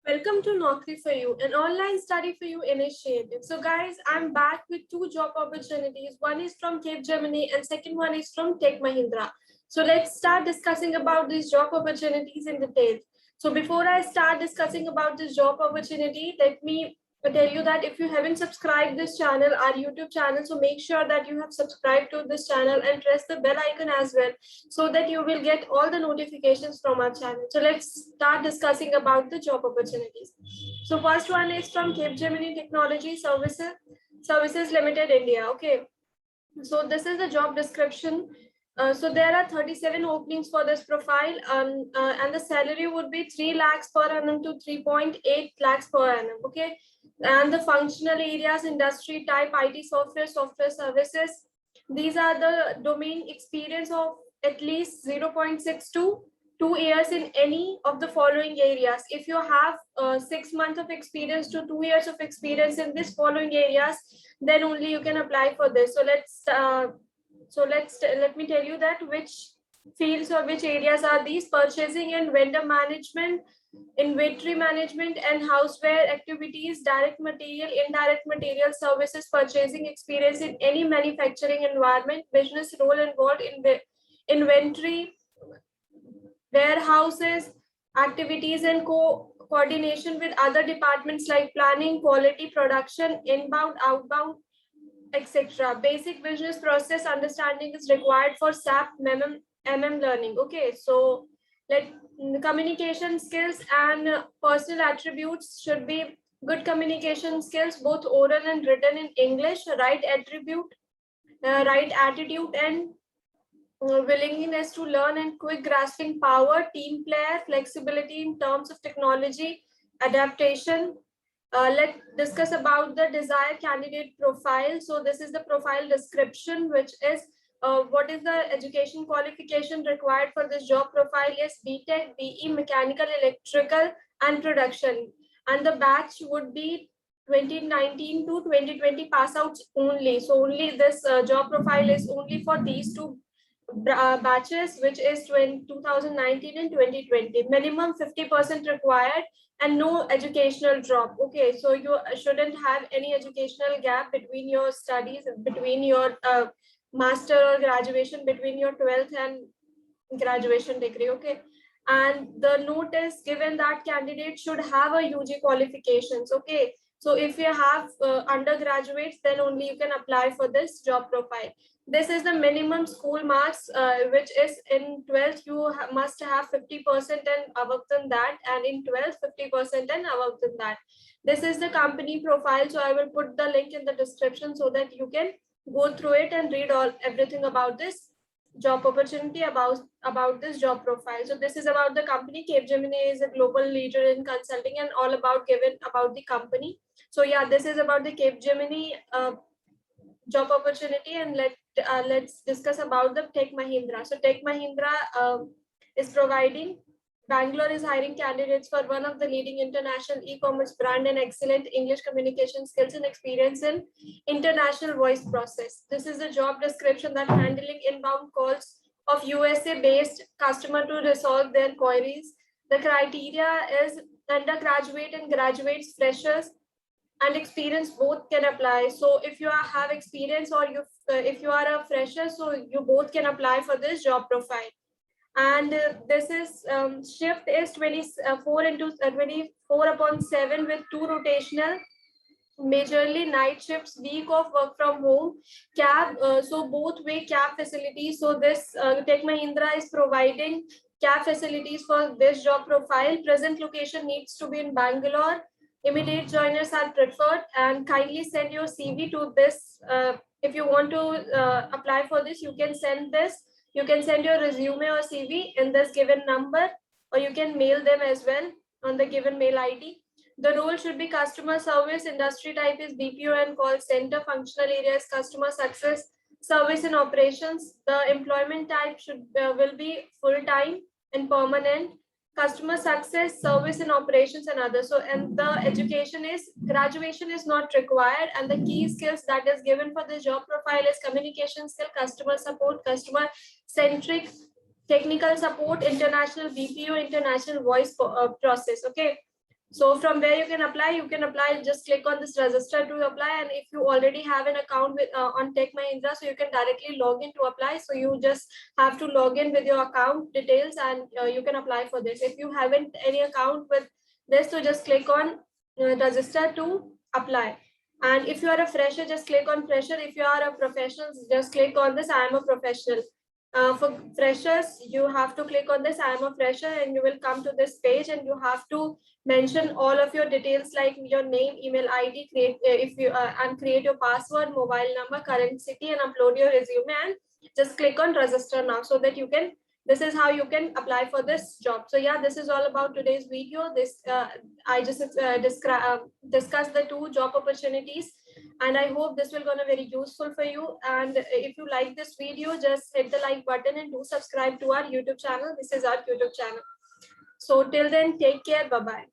Welcome to Naukri for You, an online study for you initiative. So, guys, I'm back with two job opportunities. One is from Cape Gemini, and second one is from Tech Mahindra. So, let's start discussing about these job opportunities in detail. So, before I start discussing about this job opportunity, let me tell you that if you haven't subscribed this channel, our YouTube channel, so make sure that you have subscribed to this channel and press the bell icon as well, so that you will get all the notifications from our channel. So let's start discussing about the job opportunities. So first one is from Capgemini Technology Services Limited India. Okay, so this is the job description. So there are 37 openings for this profile, and the salary would be 3 lakhs per annum to 3.8 lakhs per annum. Okay, and the functional areas, industry type, IT software services. These are the domain experience of at least 0.6 to 2 years in any of the following areas. If you have 6 months of experience to 2 years of experience in this following areas, then only you can apply for this. So let me tell you that which fields or which areas are these: purchasing and vendor management, inventory management and houseware activities, direct material, indirect material services, purchasing experience in any manufacturing environment, business role involved in inventory, warehouses, activities and coordination with other departments like planning, quality, production, inbound, outbound, etc. Basic business process understanding is required for SAP MM learning. Okay, so let communication skills and personal attributes should be good communication skills, both oral and written in English, right attitude and willingness to learn and quick grasping power, team player, flexibility in terms of technology, adaptation. Let's discuss about the desired candidate profile. So this is the profile description, which is what is the education qualification required for this job profile is BTech, BE, Mechanical, Electrical and Production. And the batch would be 2019 to 2020 pass outs only. So only this job profile is only for these two batches, which is 2019 and 2020. Minimum 50% required and no educational drop. Okay, so you shouldn't have any educational gap between your studies, between your master or graduation, between your 12th and graduation degree. Okay, and the note is given that candidate should have a UG qualifications. Okay, so if you have undergraduates, then only you can apply for this job profile. This is the minimum school marks, which is in 12th you must have 50% and above than that, and in 12th 50% and above than that. This is the company profile, so I will put the link in the description so that you can go through it and read everything about this job opportunity, about this job profile. So this is about the company. Capgemini is a global leader in consulting and all about given about the company. So yeah, this is about the Capgemini job opportunity, and let's discuss about the Tech Mahindra. So Tech Mahindra is providing. Bangalore is hiring candidates for one of the leading international e-commerce brand and excellent English communication skills and experience in international voice process. This is the job description that handling inbound calls of USA-based customer to resolve their queries. The criteria is undergraduate and graduates, freshers, and experience both can apply. So if you have experience or if you are a fresher, so you both can apply for this job profile. And this is shift is 24 into 24 upon 7 with 2 rotational, majorly night shifts, week of work from home, cab, so both way cab facilities. So this Tech Mahindra is providing cab facilities for this job profile. Present location needs to be in Bangalore. Immediate joiners are preferred, and kindly send your CV to this. If you want to apply for this, you can send this. You can send your resume or CV in this given number, or you can mail them as well on the given mail ID. The role should be customer service. Industry type is BPO and call center. Functional areas customer success, service and operations. The employment type will be full time and permanent. Customer success, service and operations and others. So, and the education is graduation is not required, and the key skills that is given for this job profile is communication skill, customer support, customer centric, technical support, international BPO, international voice process. Okay, So from where you can apply, just click on this register to apply. And if you already have an account with on Tech Mahindra, so you can directly log in to apply. So you just have to log in with your account details, and you can apply for this. If you haven't any account with this, so just click on register to apply. And if you are a fresher, just click on fresher. If you are a professional, just click on this, I am a professional. For freshers, you have to click on this, I am a fresher, and you will come to this page, and you have to mention all of your details like your name, email ID, and create your password, mobile number, current city, and upload your resume, and just click on register now, so that you can, this is how you can apply for this job. So yeah, this is all about today's video. I just discussed the 2 job opportunities, and I hope this will gonna very useful for you. And if you like this video, just hit the like button and do subscribe to our YouTube channel. This is our YouTube channel. So till then, take care. Bye bye.